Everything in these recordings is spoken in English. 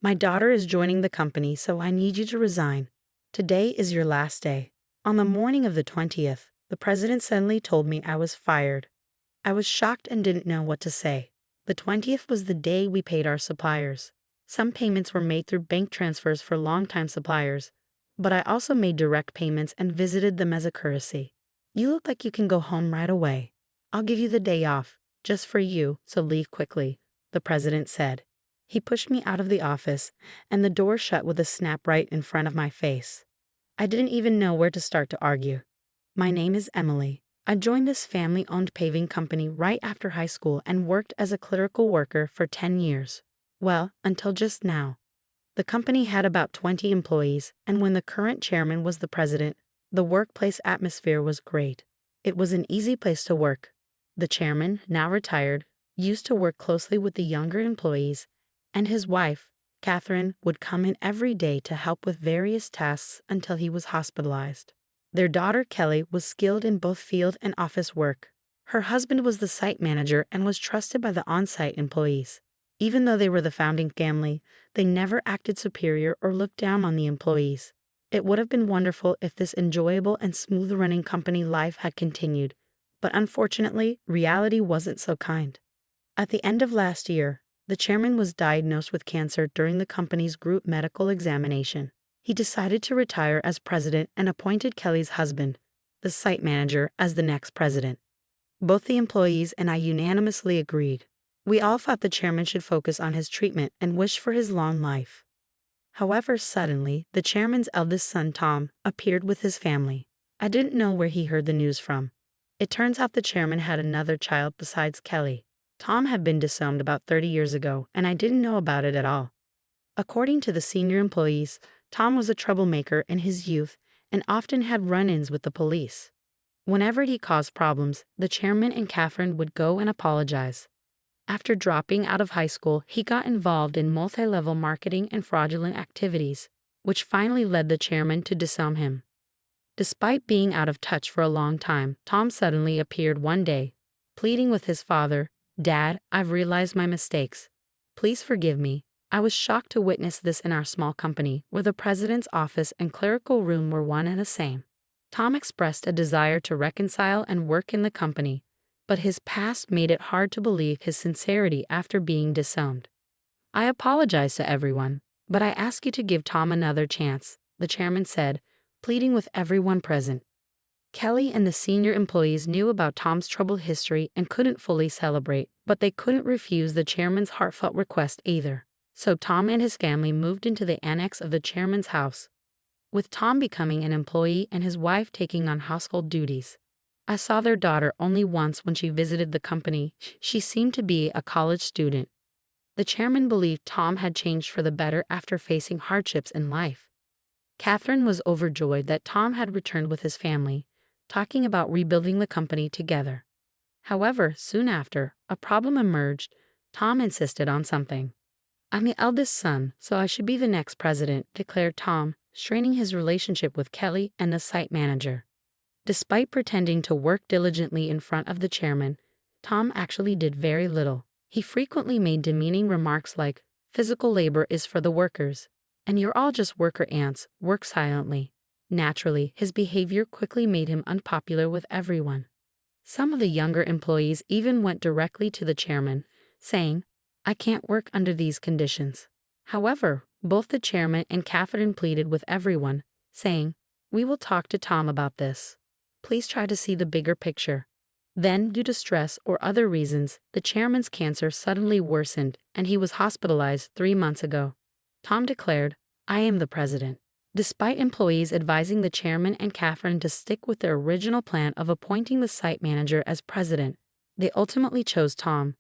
My daughter is joining the company, so I need you to resign. Today is your last day." On the morning of the 20th, the president suddenly told me I was fired. I was shocked and didn't know what to say. The 20th was the day we paid our suppliers. Some payments were made through bank transfers for longtime suppliers, but I also made direct payments and visited them as a courtesy. "You look like you can go home right away. I'll give you the day off, just for you, so leave quickly," the president said. He pushed me out of the office, and the door shut with a snap right in front of my face. I didn't even know where to start to argue. "My name is Emily. I joined this family-owned paving company right after high school and worked as a clerical worker for 10 years. Well, until just now. The company had about 20 employees, and when the current chairman was the president, the workplace atmosphere was great. It was an easy place to work. The chairman, now retired, used to work closely with the younger employees, and his wife, Catherine, would come in every day to help with various tasks until he was hospitalized. Their daughter Kelly was skilled in both field and office work. Her husband was the site manager and was trusted by the on-site employees. Even though they were the founding family, they never acted superior or looked down on the employees. It would have been wonderful if this enjoyable and smooth-running company life had continued, but unfortunately, reality wasn't so kind. At the end of last year, the chairman was diagnosed with cancer during the company's group medical examination. He decided to retire as president and appointed Kelly's husband, the site manager, as the next president. Both the employees and I unanimously agreed. We all thought the chairman should focus on his treatment and wished for his long life. However, suddenly, the chairman's eldest son, Tom, appeared with his family. I didn't know where he heard the news from. It turns out the chairman had another child besides Kelly. Tom had been disowned about 30 years ago, and I didn't know about it at all. According to the senior employees, Tom was a troublemaker in his youth and often had run-ins with the police. Whenever he caused problems, the chairman and Catherine would go and apologize. After dropping out of high school, he got involved in multi-level marketing and fraudulent activities, which finally led the chairman to disown him. Despite being out of touch for a long time, Tom suddenly appeared one day, pleading with his father, "Dad, I've realized my mistakes. Please forgive me." I was shocked to witness this in our small company, where the president's office and clerical room were one and the same. Tom expressed a desire to reconcile and work in the company, but his past made it hard to believe his sincerity after being disowned. "I apologize to everyone, but I ask you to give Tom another chance," the chairman said, pleading with everyone present. Kelly and the senior employees knew about Tom's troubled history and couldn't fully celebrate, but they couldn't refuse the chairman's heartfelt request either. So Tom and his family moved into the annex of the chairman's house, with Tom becoming an employee and his wife taking on household duties. I saw their daughter only once when she visited the company. She seemed to be a college student. The chairman believed Tom had changed for the better after facing hardships in life. Catherine was overjoyed that Tom had returned with his family, talking about rebuilding the company together. However, soon after, a problem emerged. Tom insisted on something. "I'm the eldest son, so I should be the next president," declared Tom, straining his relationship with Kelly and the site manager. Despite pretending to work diligently in front of the chairman, Tom actually did very little. He frequently made demeaning remarks like, "Physical labor is for the workers, and you're all just worker ants, work silently." Naturally, his behavior quickly made him unpopular with everyone. Some of the younger employees even went directly to the chairman, saying, "I can't work under these conditions." However, both the chairman and Catherine pleaded with everyone, saying, "We will talk to Tom about this. Please try to see the bigger picture." Then, due to stress or other reasons, the chairman's cancer suddenly worsened and he was hospitalized 3 months ago. Tom declared, "I am the president." Despite employees advising the chairman and Catherine to stick with their original plan of appointing the site manager as president, they ultimately chose Tom,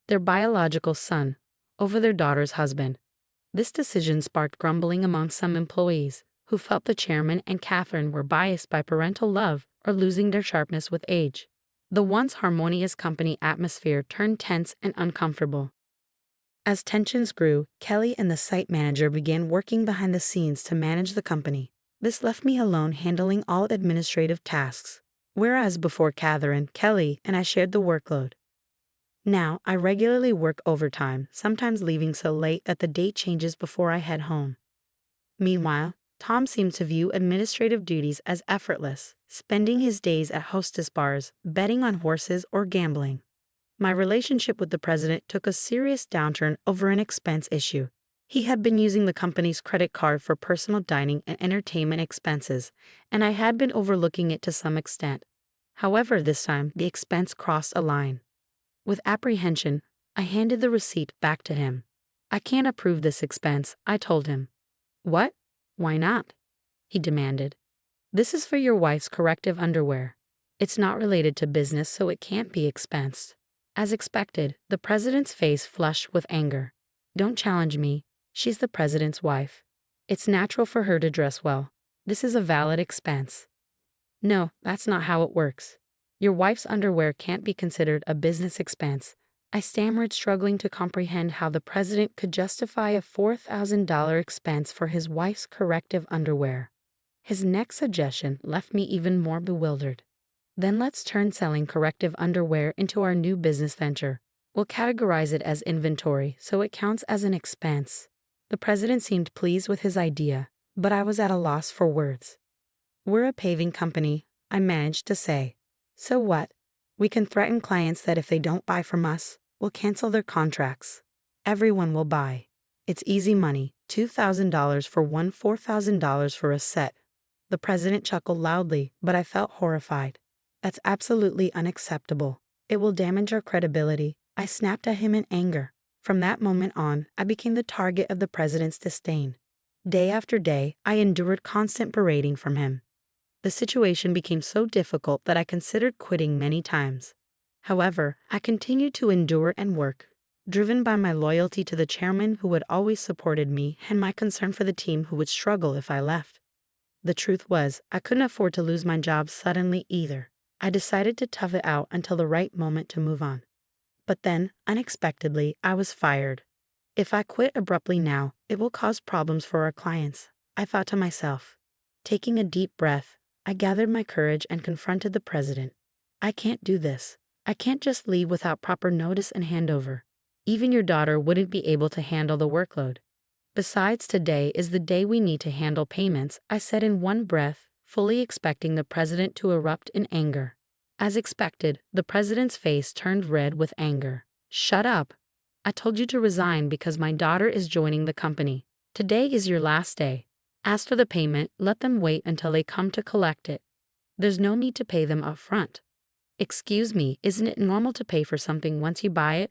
their biological son, over their daughter's husband. This decision sparked grumbling among some employees, who felt the chairman and Catherine were biased by parental love or losing their sharpness with age. The once harmonious company atmosphere turned tense and uncomfortable. As tensions grew, Kelly and the site manager began working behind the scenes to manage the company. This left me alone handling all administrative tasks, whereas before Catherine, Kelly, and I shared the workload. Now, I regularly work overtime, sometimes leaving so late that the date changes before I head home. Meanwhile, Tom seemed to view administrative duties as effortless, spending his days at hostess bars, betting on horses, or gambling. My relationship with the president took a serious downturn over an expense issue. He had been using the company's credit card for personal dining and entertainment expenses, and I had been overlooking it to some extent. However, this time, the expense crossed a line. With apprehension, I handed the receipt back to him. "I can't approve this expense," I told him. "What? Why not?" he demanded. "This is for your wife's corrective underwear. It's not related to business, so it can't be expensed." As expected, the president's face flushed with anger. "Don't challenge me. She's the president's wife. It's natural for her to dress well. This is a valid expense." "No, that's not how it works. Your wife's underwear can't be considered a business expense." I stammered, struggling to comprehend how the president could justify a $4,000 expense for his wife's corrective underwear. His next suggestion left me even more bewildered. "Then let's turn selling corrective underwear into our new business venture. We'll categorize it as inventory so it counts as an expense." The president seemed pleased with his idea, but I was at a loss for words. "We're a paving company," I managed to say. "So what? We can threaten clients that if they don't buy from us, we'll cancel their contracts. Everyone will buy. It's easy money, $2,000 for one, $4,000 for a set." The president chuckled loudly, but I felt horrified. "That's absolutely unacceptable. It will damage our credibility." I snapped at him in anger. From that moment on, I became the target of the president's disdain. Day after day, I endured constant berating from him. The situation became so difficult that I considered quitting many times. However, I continued to endure and work, driven by my loyalty to the chairman who had always supported me and my concern for the team who would struggle if I left. The truth was, I couldn't afford to lose my job suddenly either. I decided to tough it out until the right moment to move on. But then, unexpectedly, I was fired. If I quit abruptly now, it will cause problems for our clients, I thought to myself. Taking a deep breath, I gathered my courage and confronted the president. "I can't do this. I can't just leave without proper notice and handover. Even your daughter wouldn't be able to handle the workload. Besides, today is the day we need to handle payments," I said in one breath, fully expecting the president to erupt in anger. As expected, the president's face turned red with anger. "Shut up. I told you to resign because my daughter is joining the company. Today is your last day. As for the payment, let them wait until they come to collect it. There's no need to pay them up front." "Excuse me, isn't it normal to pay for something once you buy it?"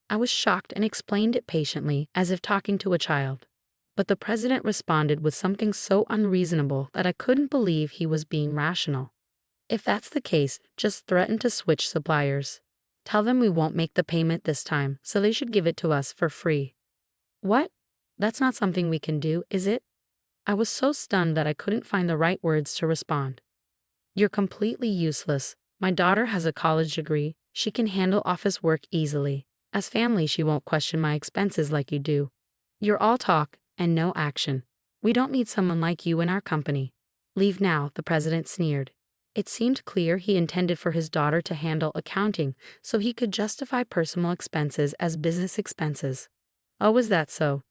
I was shocked and explained it patiently, as if talking to a child. But the president responded with something so unreasonable that I couldn't believe he was being rational. "If that's the case, just threaten to switch suppliers. Tell them we won't make the payment this time, so they should give it to us for free." "What? That's not something we can do, is it?" I was so stunned that I couldn't find the right words to respond. "You're completely useless. My daughter has a college degree. She can handle office work easily. As family, she won't question my expenses like you do. You're all talk and no action. We don't need someone like you in our company. Leave now," the president sneered. It seemed clear he intended for his daughter to handle accounting so he could justify personal expenses as business expenses. "Oh, is that so?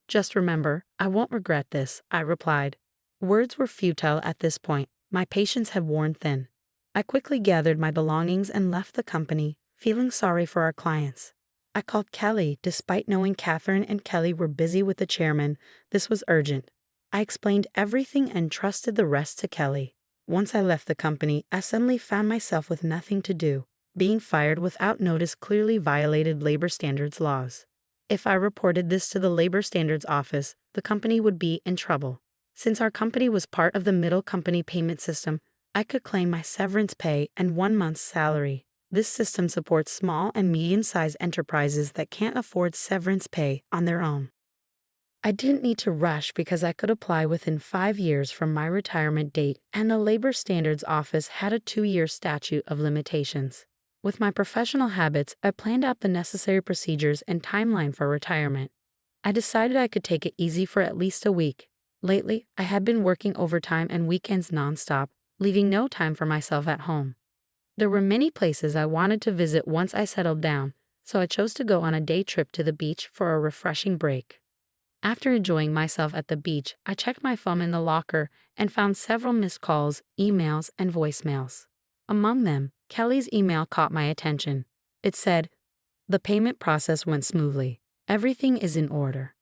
Just remember, I won't regret this," I replied. Words were futile at this point. My patience had worn thin. I quickly gathered my belongings and left the company, feeling sorry for our clients. I called Kelly, despite knowing Catherine and Kelly were busy with the chairman. This was urgent. I explained everything and trusted the rest to Kelly. Once I left the company, I suddenly found myself with nothing to do. Being fired without notice clearly violated labor standards laws. If I reported this to the Labor Standards Office, the company would be in trouble. Since our company was part of the middle company payment system, I could claim my severance pay and 1 month's salary. This system supports small and medium-sized enterprises that can't afford severance pay on their own. I didn't need to rush because I could apply within 5 years from my retirement date, and the Labor Standards Office had a 2-year statute of limitations. With my professional habits, I planned out the necessary procedures and timeline for retirement. I decided I could take it easy for at least a week. Lately, I had been working overtime and weekends nonstop, leaving no time for myself at home. There were many places I wanted to visit once I settled down, so I chose to go on a day trip to the beach for a refreshing break. After enjoying myself at the beach, I checked my phone in the locker and found several missed calls, emails, and voicemails. Among them, Kelly's email caught my attention. It said, "The payment process went smoothly. Everything is in order."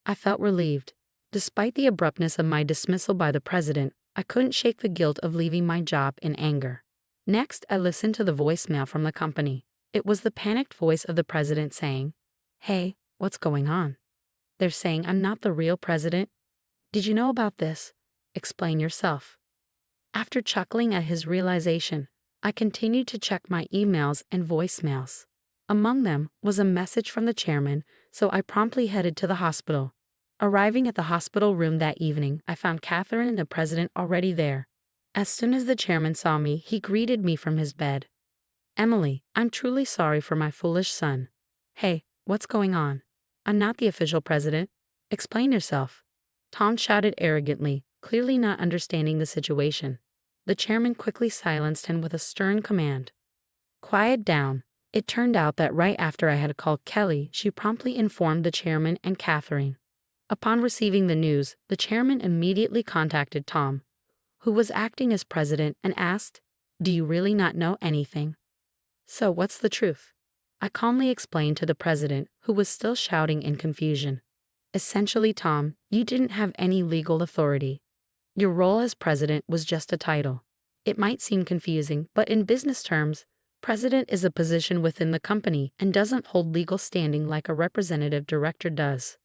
I felt relieved. Despite the abruptness of my dismissal by the president, I couldn't shake the guilt of leaving my job in anger. Next, I listened to the voicemail from the company. It was the panicked voice of the president saying, "Hey, what's going on? They're saying I'm not the real president. Did you know about this? Explain yourself." After chuckling at his realization, I continued to check my emails and voicemails. Among them was a message from the chairman, so I promptly headed to the hospital. Arriving at the hospital room that evening, I found Catherine and the president already there. As soon as the chairman saw me, he greeted me from his bed. "Emily, I'm truly sorry for my foolish son." "Hey, what's going on? I'm not the official president. Explain yourself." Tom shouted arrogantly, clearly not understanding the situation. The chairman quickly silenced him with a stern command. "Quiet down." It turned out that right after I had called Kelly, she promptly informed the chairman and Catherine. Upon receiving the news, the chairman immediately contacted Tom, who was acting as president, and asked, "Do you really not know anything? So what's the truth?" I calmly explained to the president, who was still shouting in confusion. "Essentially, Tom, you didn't have any legal authority. Your role as president was just a title. It might seem confusing, but in business terms, president is a position within the company and doesn't hold legal standing like a representative director does.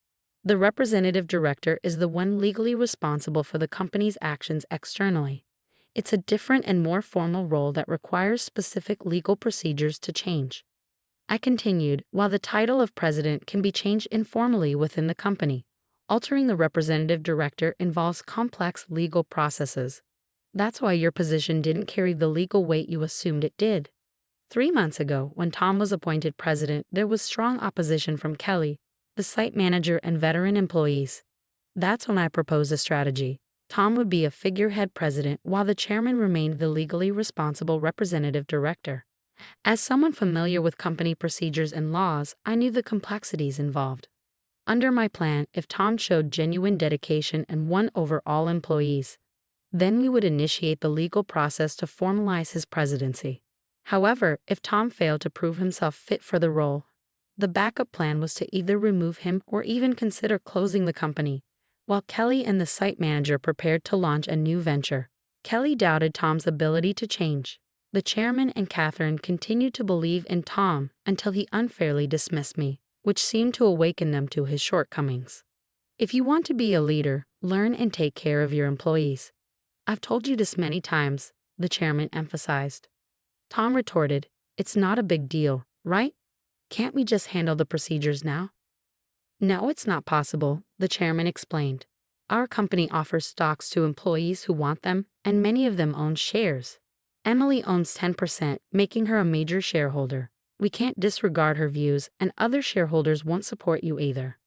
The representative director is the one legally responsible for the company's actions externally. It's a different and more formal role that requires specific legal procedures to change." I continued, "While the title of president can be changed informally within the company, altering the representative director involves complex legal processes. That's why your position didn't carry the legal weight you assumed it did." 3 months ago, when Tom was appointed president, there was strong opposition from Kelly, the site manager, and veteran employees. That's when I proposed a strategy. Tom would be a figurehead president while the chairman remained the legally responsible representative director. As someone familiar with company procedures and laws, I knew the complexities involved. Under my plan, if Tom showed genuine dedication and won over all employees, then we would initiate the legal process to formalize his presidency. However, if Tom failed to prove himself fit for the role, the backup plan was to either remove him or even consider closing the company, while Kelly and the site manager prepared to launch a new venture. Kelly doubted Tom's ability to change. The chairman and Catherine continued to believe in Tom until he unfairly dismissed me, which seemed to awaken them to his shortcomings. "If you want to be a leader, learn and take care of your employees. I've told you this many times," the chairman emphasized. Tom retorted, "It's not a big deal, right? Can't we just handle the procedures now?" "No, it's not possible," the chairman explained. "Our company offers stocks to employees who want them, and many of them own shares. Emily owns 10%, making her a major shareholder. We can't disregard her views, and other shareholders won't support you either."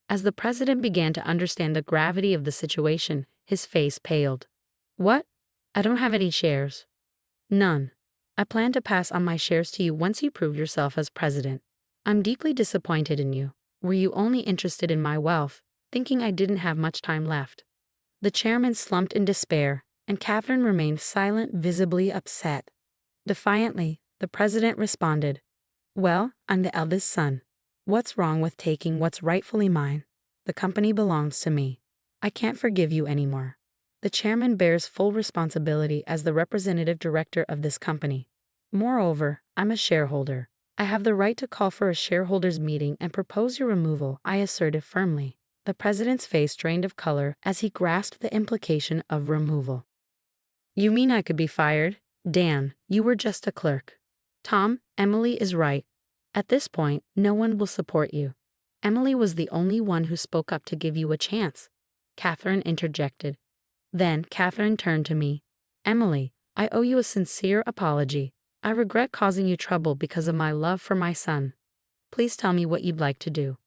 As the president began to understand the gravity of the situation, his face paled. "What? I don't have any shares." "None. I plan to pass on my shares to you once you prove yourself as president. I'm deeply disappointed in you. Were you only interested in my wealth, thinking I didn't have much time left?" The chairman slumped in despair, and Catherine remained silent, visibly upset. Defiantly, the president responded, "Well, I'm the eldest son. What's wrong with taking what's rightfully mine? The company belongs to me. I can't forgive you anymore. The chairman bears full responsibility as the representative director of this company. Moreover, I'm a shareholder. I have the right to call for a shareholders' meeting and propose your removal," I asserted firmly. The president's face drained of color as he grasped the implication of removal. "You mean I could be fired? Dan, you were just a clerk." "Tom, Emily is right. At this point, no one will support you." "Emily was the only one who spoke up to give you a chance," Catherine interjected. Then Catherine turned to me. "Emily, I owe you a sincere apology. I regret causing you trouble because of my love for my son. Please tell me what you'd like to do."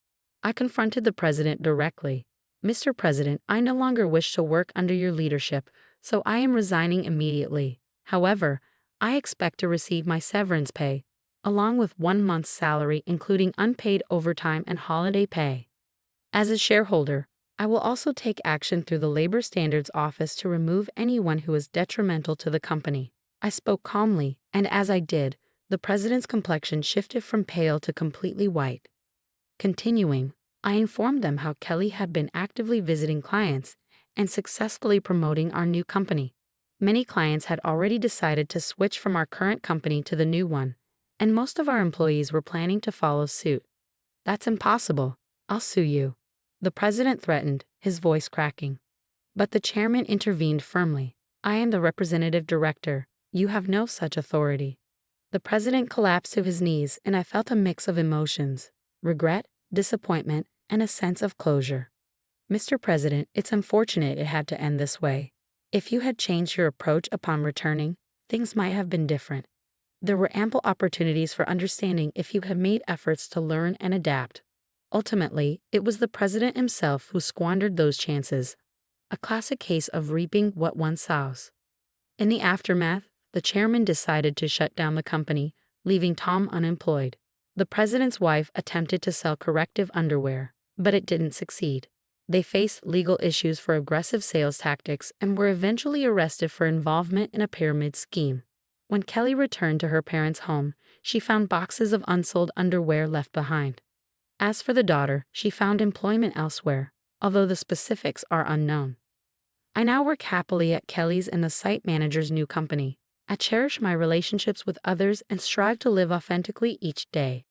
I confronted the president directly. "Mr. President, I no longer wish to work under your leadership, so I am resigning immediately. However, I expect to receive my severance pay. along with 1 month's salary, including unpaid overtime and holiday pay. As a shareholder, I will also take action through the Labor Standards Office to remove anyone who is detrimental to the company. I spoke calmly, and as I did, the president's complexion shifted from pale to completely white. Continuing, I informed them how Kelly had been actively visiting clients and successfully promoting our new company. Many clients had already decided to switch from our current company to the new one, and most of our employees were planning to follow suit. "That's impossible. I'll sue you," the president threatened, his voice cracking. But the chairman intervened firmly. "I am the representative director. You have no such authority." The president collapsed to his knees, and I felt a mix of emotions: regret, disappointment, and a sense of closure. "Mr. President, it's unfortunate it had to end this way. If you had changed your approach upon returning, things might have been different. There were ample opportunities for understanding if you had made efforts to learn and adapt." Ultimately, it was the president himself who squandered those chances, a classic case of reaping what one sows. In the aftermath, the chairman decided to shut down the company, leaving Tom unemployed. The president's wife attempted to sell corrective underwear, but it didn't succeed. They faced legal issues for aggressive sales tactics and were eventually arrested for involvement in a pyramid scheme. When Kelly returned to her parents' home, she found boxes of unsold underwear left behind. As for the daughter, she found employment elsewhere, although the specifics are unknown. I now work happily at Kelly's and the site manager's new company. I cherish my relationships with others and strive to live authentically each day.